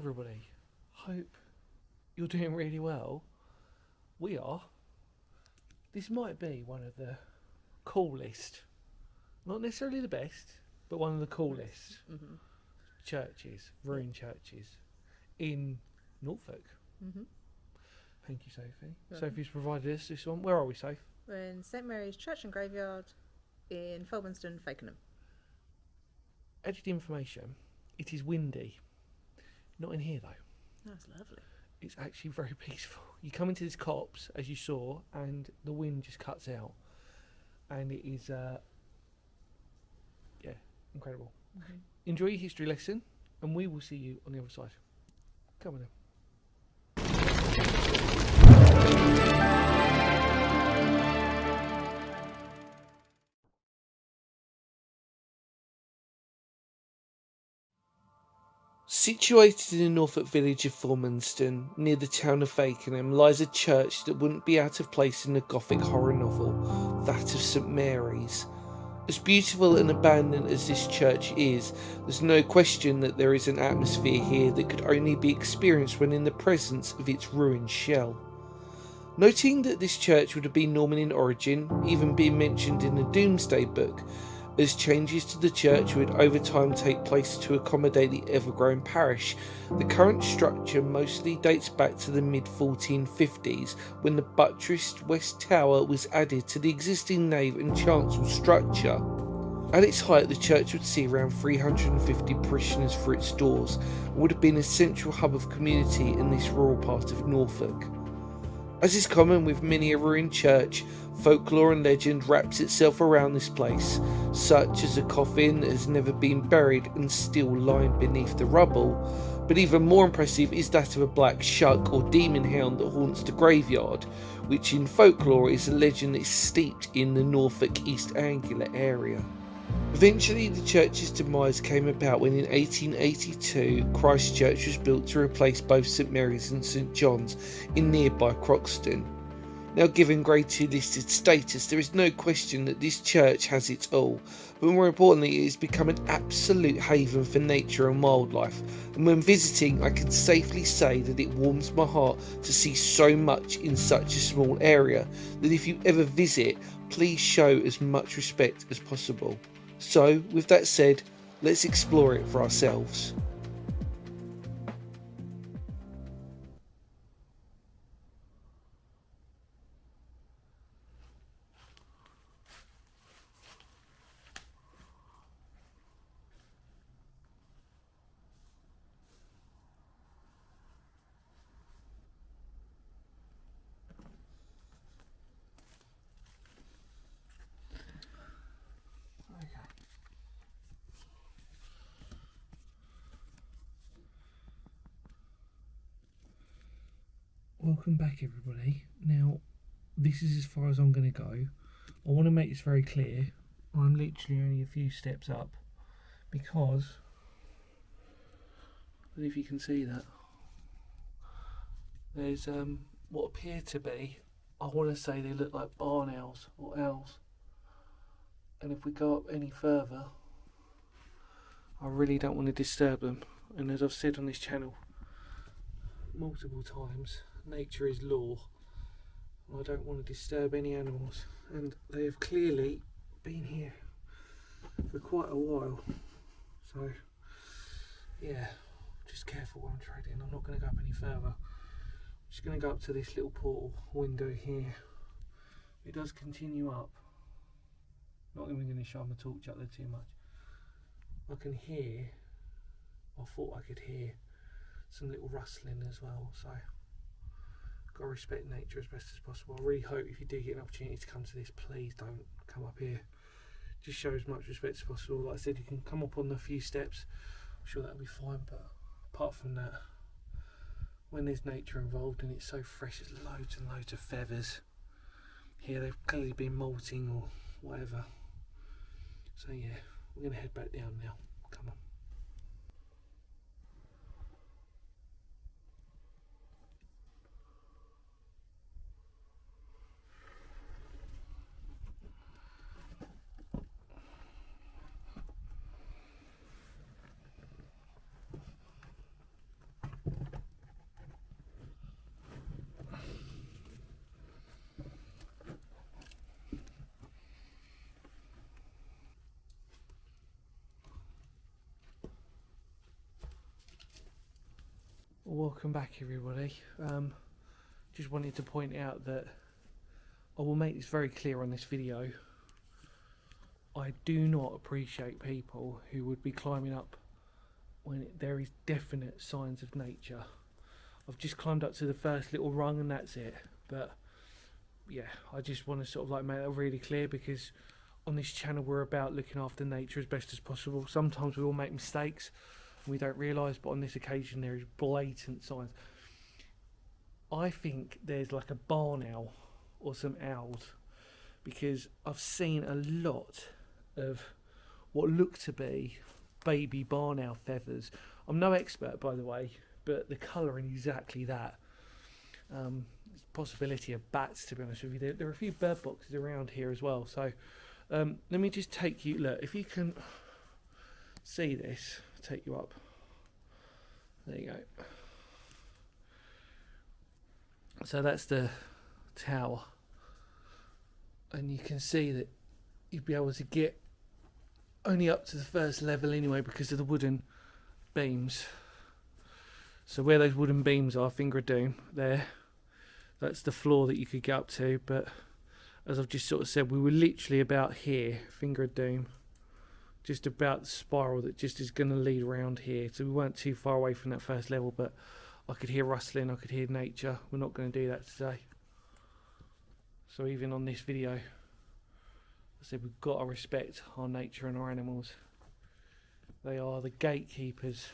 everybody. Hope you're doing really well. We are. This might be one of the coolest, not necessarily the best, but one of the coolest churches, ruined churches in Norfolk. Thank you, Sophie. Sophie's provided us this one. Where are we, Soph? We're in St Mary's Church and Graveyard in Fulmodeston, Fakenham. Added information. It is windy. Not in here though. That's lovely. It's actually very peaceful. You come into this copse, as you saw, and the wind just cuts out. And it is, incredible. Enjoy your history lesson, and we will see you on the other side. Come on then. Situated in the Norfolk village of Fulmodeston, near the town of Fakenham, lies a church that wouldn't be out of place in a Gothic horror novel, that of St Mary's. As beautiful and abandoned as this church is, there's no question that there is an atmosphere here that could only be experienced when in the presence of its ruined shell. Noting that this church would have been Norman in origin, even being mentioned in the Domesday Book, as changes to the church would over time take place to accommodate the ever-growing parish, the current structure mostly dates back to the mid-1450s, when the buttressed west tower was added to the existing nave and chancel structure. At its height, the church would see around 350 parishioners for its doors, and would have been a central hub of community in this rural part of Norfolk. As is common with many a ruined church, folklore and legend wraps itself around this place, such as a coffin that has never been buried and still lying beneath the rubble. But even more impressive is that of a black shuck or demon hound that haunts the graveyard, which in folklore is a legend that is steeped in the Norfolk East Anglia area. Eventually the church's demise came about when in 1882 Christ Church was built to replace both St Mary's and St John's in nearby Croxton. Now given Grade 2 listed status, there is no question that this church has it all, but more importantly it has become an absolute haven for nature and wildlife, and when visiting I can safely say that it warms my heart to see so much in such a small area, that if you ever visit, please show as much respect as possible. So, with that said, let's explore it for ourselves. Welcome back everybody. Now, this is as far as I'm going to go. I want to make this very clear. I'm literally only a few steps up because, I don't know if you can see that, there's what appear to be, I want to say they look like barn owls or owls. And if we go up any further, I really don't want to disturb them. And as I've said on this channel multiple times, nature is law. I don't want to disturb any animals, and they have clearly been here for quite a while. So yeah, just careful when I'm trading. I'm not going to go up any further. I'm just going to go up to this little portal window here. It does continue up. Not even going to shine my torch up there too much. I can hear, I thought I could hear some little rustling as well, so got to respect nature as best as possible. I really hope if you do get an opportunity to come to this, please don't come up here. Just show as much respect as possible. Like I said, you can come up on a few steps, I'm sure that'll be fine, but apart from that, when there's nature involved and it's so fresh, there's loads and loads of feathers. Here they've clearly been molting or whatever. So yeah, we're going to head back down now. Come on. Welcome back, everybody. Just wanted to point out that I will make this very clear on this video. I do not appreciate people who would be climbing up when there is definite signs of nature. I've just climbed up to the first little rung and that's it. But yeah, I just want to sort of like make that really clear, because on this channel we're about looking after nature as best as possible. Sometimes we all make mistakes and we don't realise, but on this occasion there is blatant signs. I think there's like a barn owl or some owls, because I've seen a lot of what look to be baby barn owl feathers. I'm no expert, by the way, but the colouring exactly that. Possibility of bats, to be honest with you. There are a few bird boxes around here as well, so let me just take you, look, if you can see this, I'll take you up. There you go. So that's the tower, and you can see that you'd be able to get only up to the first level anyway because of the wooden beams. So where those wooden beams are, finger of doom, there, that's the floor that you could get up to. But as I've just sort of said, we were literally about here, finger of doom, just about the spiral that just is going to lead around here. So we weren't too far away from that first level, but I could hear rustling, I could hear nature. We're not going to do that today. So even on this video, I said we've got to respect our nature and our animals. They are the gatekeepers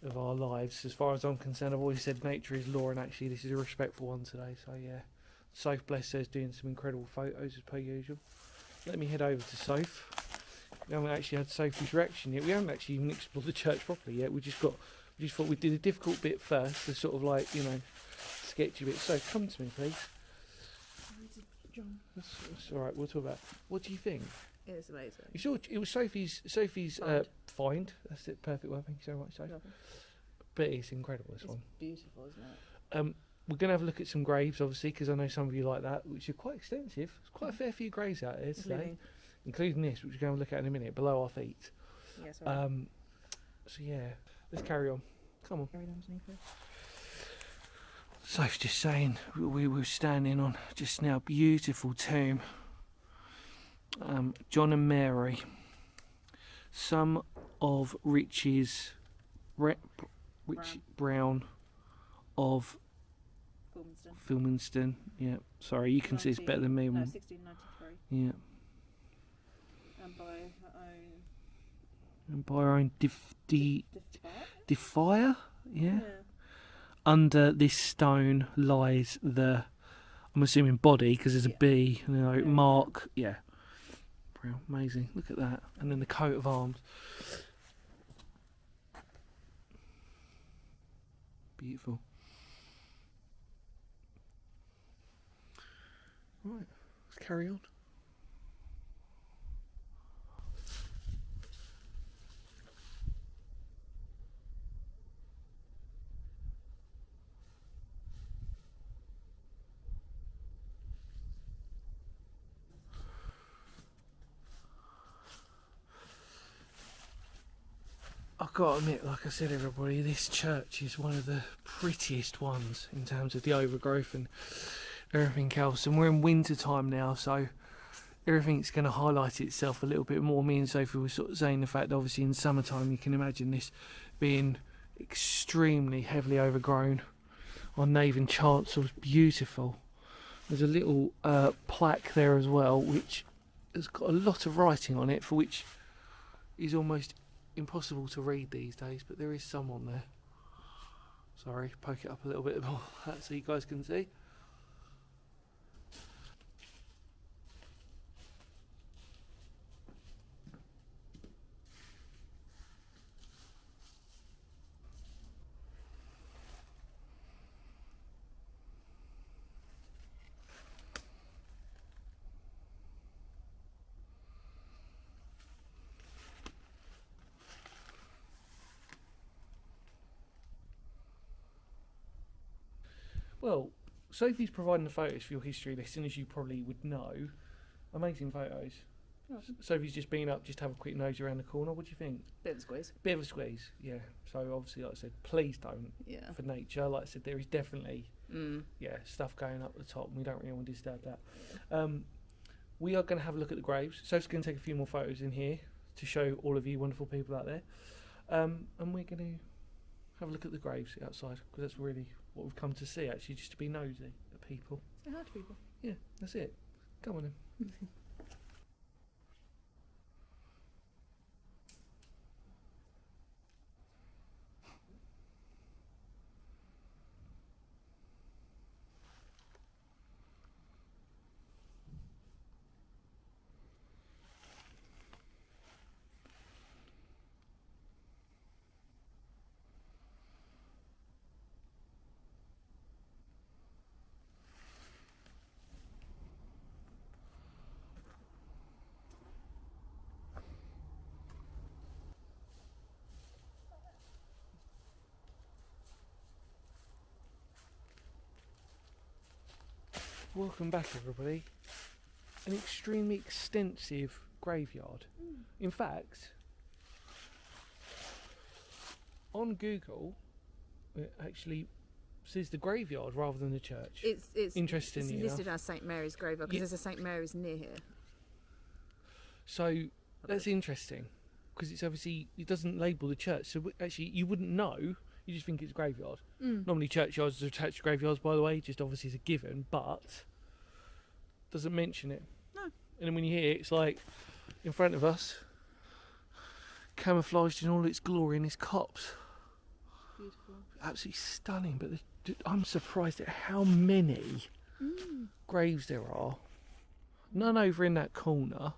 of our lives. As far as I'm concerned, I've always said nature is law, and actually this is a respectful one today. So yeah, Soph, bless her, is doing some incredible photos as per usual. Let me head over to Soph. We haven't actually had Sophie's reaction yet. We haven't actually even explored the church properly yet. We just thought we'd do the difficult bit first, the sort of like, you know, sketchy bit. So come to me, please. That's all right. We'll talk about it. What do you think? It's amazing. You saw it was Sophie's find. That's it. Perfect one. Thank you so much, Sophie. Lovely. But it's incredible, this one. Beautiful, isn't it? We're going to have a look at some graves, obviously, because I know some of you like that, which are quite extensive. There's quite a fair few graves out here today, including this, which we're going to look at in a minute, below our feet. Yes. So yeah, let's carry on. Come on. Carry on underneath it. Soph's just saying, we were standing on just now a beautiful tomb. John and Mary. Some of Rich's Brown of Fulmodeston. Yeah, sorry, you can see it's better than me. 1693. Yeah. And by her own defier. Yeah. Under this stone lies the, I'm assuming, body, because there's a B, you know, mark. Yeah. Brilliant. Amazing. Look at that. And then the coat of arms. Beautiful. Right. Let's carry on. I've got to admit, like I said, everybody, this church is one of the prettiest ones in terms of the overgrowth and everything else. And we're in winter time now, so everything's going to highlight itself a little bit more. Me and Sophie were sort of saying the fact that obviously in summertime you can imagine this being extremely heavily overgrown. Our nave and chancel is beautiful. There's a little plaque there as well, which has got a lot of writing on it, for which is almost impossible to read these days, but there is some on there. Sorry, poke it up a little bit more so you guys can see. Well, Sophie's providing the photos for your history lesson, as you probably would know. Amazing photos. Oh. Sophie's just been up, just have a quick nose around the corner. What do you think? Bit of a squeeze. Bit of a squeeze, yeah. So obviously, like I said, please don't. Yeah. For nature, like I said, there is definitely stuff going up the top, and we don't really want to disturb that. We are going to have a look at the graves. Sophie's going to take a few more photos in here to show all of you wonderful people out there, and we're going to have a look at the graves outside, because that's really what we've come to see, actually, just to be nosy at people. Say hi to people. Yeah, that's it. Come on then. Welcome back, everybody. An extremely extensive graveyard. In fact, on Google, it actually says the graveyard rather than the church. It's interesting. It's listed as St Mary's graveyard because there's a St Mary's near here. So that's interesting, because it's obviously, it doesn't label the church. So actually, you wouldn't know. You just think it's a graveyard. Normally churchyards are attached to graveyards, by the way, just obviously as a given, but doesn't mention it. No. And then when you hear it, it's like in front of us, camouflaged in all its glory in its copse. Beautiful. Absolutely stunning, but I'm surprised at how many graves there are. None over in that corner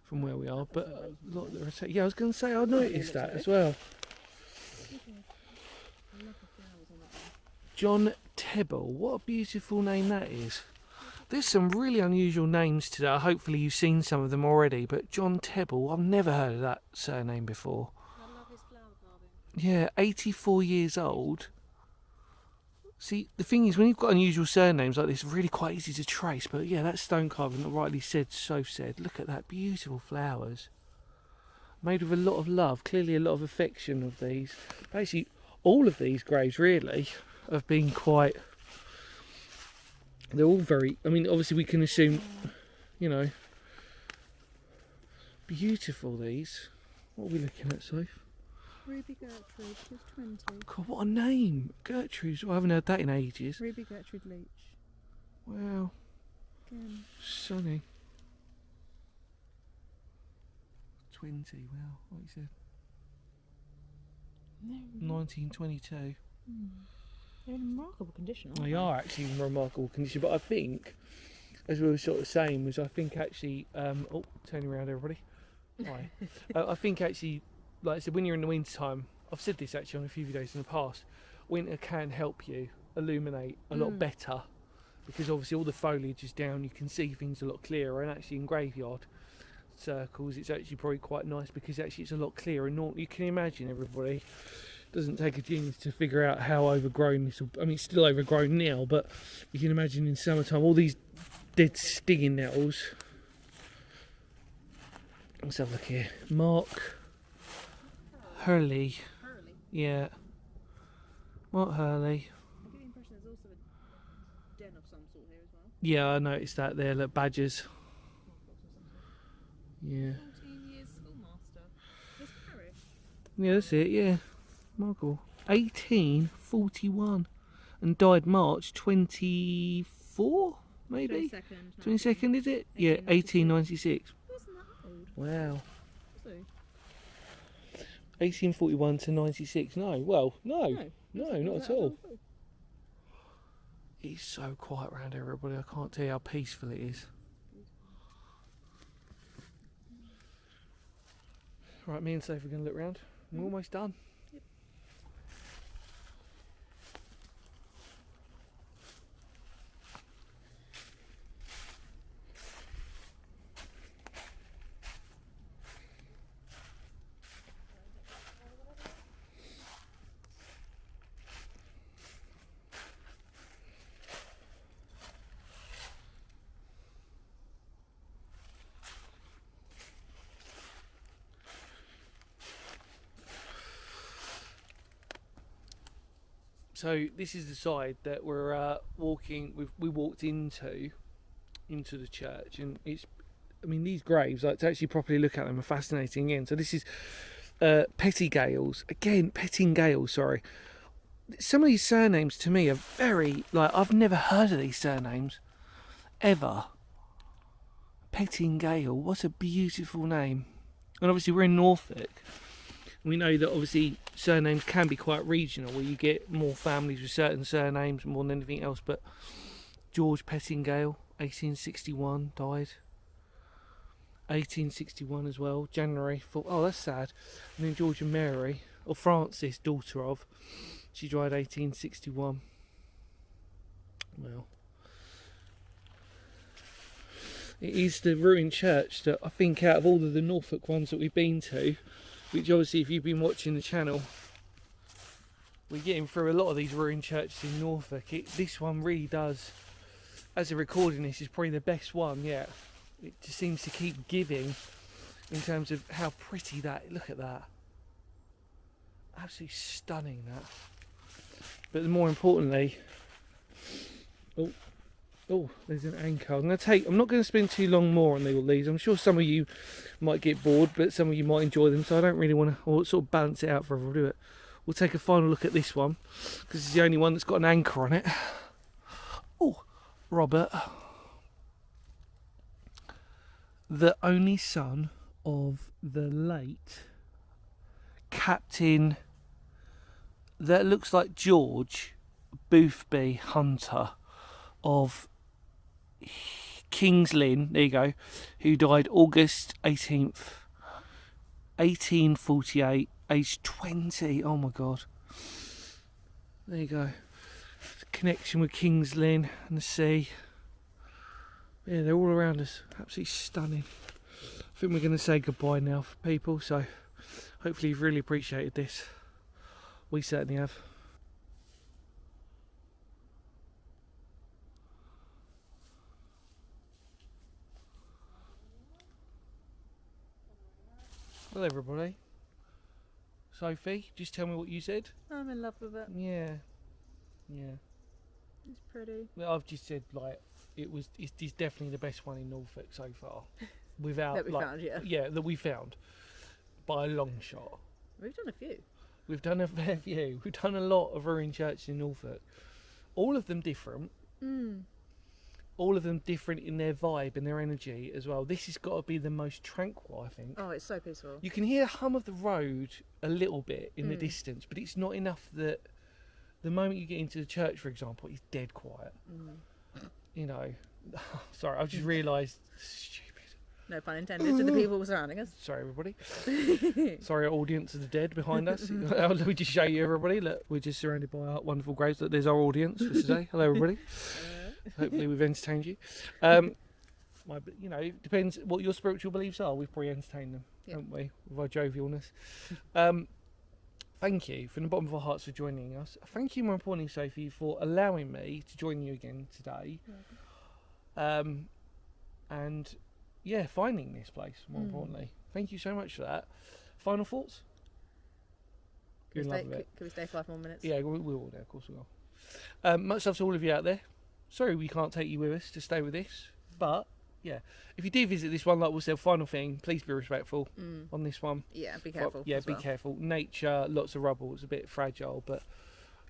from where we are, but a lot that are, yeah, I was going to say, I noticed that as well. John Tebble, what a beautiful name that is. There's some really unusual names today. Hopefully you've seen some of them already, but John Tebble, I've never heard of that surname before. I love his flower carving. Yeah, 84 years old. See, the thing is, when you've got unusual surnames like this, it's really quite easy to trace, but yeah, that stone carving that rightly said, so said. Look at that, beautiful flowers. Made with a lot of love, clearly a lot of affection of these. Basically, all of these graves really have been quite, they're all very, I mean, obviously we can assume, you know, beautiful these. What are we looking at, Soph? Ruby Gertrude, she's 20. God, what a name! Gertrude, I haven't heard that in ages. Ruby Gertrude Leach. Wow. Again. Stunning. 20, wow, what you said. 1922. They're in remarkable condition, aren't They are actually in remarkable condition, but I think, as we were sort of saying, was I think actually, oh, turning around everybody. Hi. I think actually, like I said, when you're in the winter time, I've said this actually on a few videos in the past, winter can help you illuminate a lot better, because obviously all the foliage is down, you can see things a lot clearer, and actually in graveyard circles it's actually probably quite nice because actually it's a lot clearer. And you can imagine, everybody, doesn't take a genius to figure out how overgrown this will, I mean it's still overgrown now, but you can imagine in summertime all these dead stinging nettles. Let's have a look here. Mark Hurley. Yeah, Mark Hurley. I get the impression there's also a den of some sort here as well. Yeah, I noticed that there, look, badgers. Yeah. 14 years schoolmaster. This parish. Yeah, that's it, yeah. Michael. 1841. And died March 24, maybe? 22nd, is it? Yeah, 1896. Wasn't that old? Wow. So, 1841 to 96. No, well, no, not at all. It's so quiet around everybody, I can't tell you how peaceful it is. Right, me and Sophie are going to look round. We're almost done. Yep. So this is the side that we're walking. We walked into the church, and it's. I mean, these graves, like to actually properly look at them, are fascinating. Again, so this is Pettingales. Again, Pettingale. Sorry. Some of these surnames to me are very like I've never heard of these surnames ever. Pettingale. What a beautiful name. And obviously we're in Norfolk. We know that obviously surnames can be quite regional, where you get more families with certain surnames more than anything else. But George Pettingale, 1861, died. 1861 as well, January 4th. Oh, that's sad. And then George and Mary, or Frances, daughter of, she died 1861. Well, it is the ruined church that I think out of all of the Norfolk ones that we've been to, which obviously if you've been watching the channel, we're getting through a lot of these ruined churches in Norfolk. This one really does, as a recording this, is probably the best one yet. It just seems to keep giving in terms of how pretty that, look at that. Absolutely stunning that. But more importantly, oh, there's an anchor. I'm not going to spend too long more on all these. I'm sure some of you might get bored, but some of you might enjoy them. So I don't really want to, or sort of balance it out for everyone to do it. We'll take a final look at this one because it's the only one that's got an anchor on it. Oh, Robert, the only son of the late Captain, that looks like George Boothby Hunter of King's Lynn, there you go, who died August 18th, 1848, aged 20. Oh my god. There you go. Connection with King's Lynn and the sea. Yeah, they're all around us. Absolutely stunning. I think we're going to say goodbye now for people, so hopefully you've really appreciated this. We certainly have. Hello everybody. Sophie, just tell me what you said. I'm in love with it. Yeah. It's pretty. Well, I've just said like it's definitely the best one in Norfolk so far. Without That we found, yeah. Yeah, that we found. By a long shot. We've done a few. We've done a fair few. We've done a lot of ruined churches in Norfolk. All of them different. All of them different in their vibe and their energy as well. This has got to be the most tranquil, I think. Oh, it's so peaceful. You can hear the hum of the road a little bit in the distance, but it's not enough that the moment you get into the church, for example, it's dead quiet. You know, sorry, I just realised, stupid. No pun intended to the people surrounding us. Sorry, everybody. Sorry, our audience of the dead behind us. Let me just show you, everybody. Look, we're just surrounded by our wonderful graves. Look, there's our audience for today. Hello, everybody. Hopefully, we've entertained you. You know, it depends what your spiritual beliefs are. We've probably entertained them, haven't we, with our jovialness. Thank you from the bottom of our hearts for joining us. Thank you, more importantly, Sophie, for allowing me to join you again today. And yeah, finding this place, more importantly. Thank you so much for that. Final thoughts? Can we stay 5 more minutes? Yeah, we will, of course we will. Much love to all of you out there. Sorry we can't take you with us to stay with this, but yeah, if you do visit this one, like we said, final thing, please be respectful on this one. Yeah, be careful. Yeah, be careful. Nature, lots of rubble, it's a bit fragile, but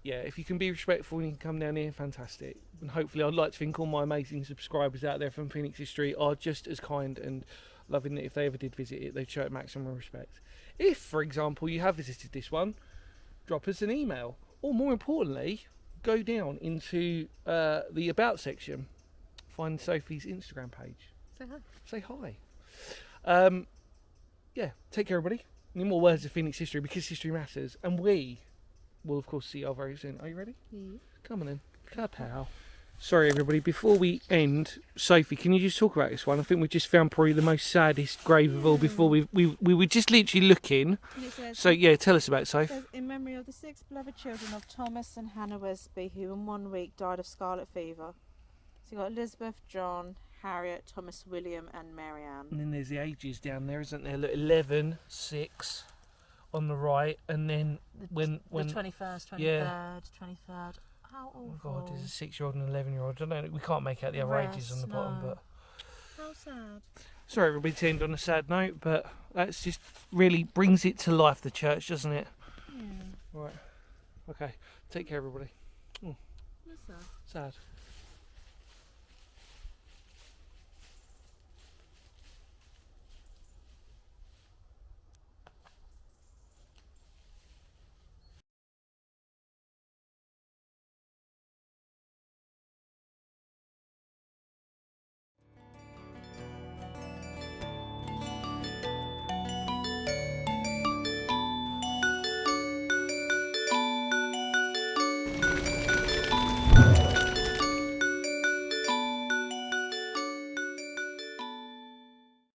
yeah, if you can be respectful and you can come down here, fantastic. And hopefully, I'd like to think all my amazing subscribers out there from Phoenix History are just as kind and loving that if they ever did visit it, they'd show it maximum respect. If, for example, you have visited this one, drop us an email, or more importantly, go down into the About section, find Sophie's Instagram page. Say hi. Yeah, take care, everybody. Any more words of Phoenix History, because history matters, and we will, of course, see you all very soon. Are you ready? Yeah. Come on in. Kapow. Sorry, everybody. Before we end, Sophie, can you just talk about this one? I think we just found probably the most saddest grave of all. Before we were just literally looking. So yeah, tell us about it, Soph. In memory of the 6 beloved children of Thomas and Hannah Wesby, who in 1 week died of scarlet fever. So you got Elizabeth, John, Harriet, Thomas William, and Mary Ann. And then there's the ages down there, isn't there? Look, 11, 6, on the right, and then The when 21st, 23rd, yeah. 23rd. How awful. Oh God, there's a 6-year-old and an 11-year-old. I don't know. We can't make out the other ages on the bottom, No. but How sad. sorry, everybody to end on a sad note, but that's just really brings it to life. The church, doesn't it? Yeah. Right. Okay. Take care, everybody. That's sad. Sad.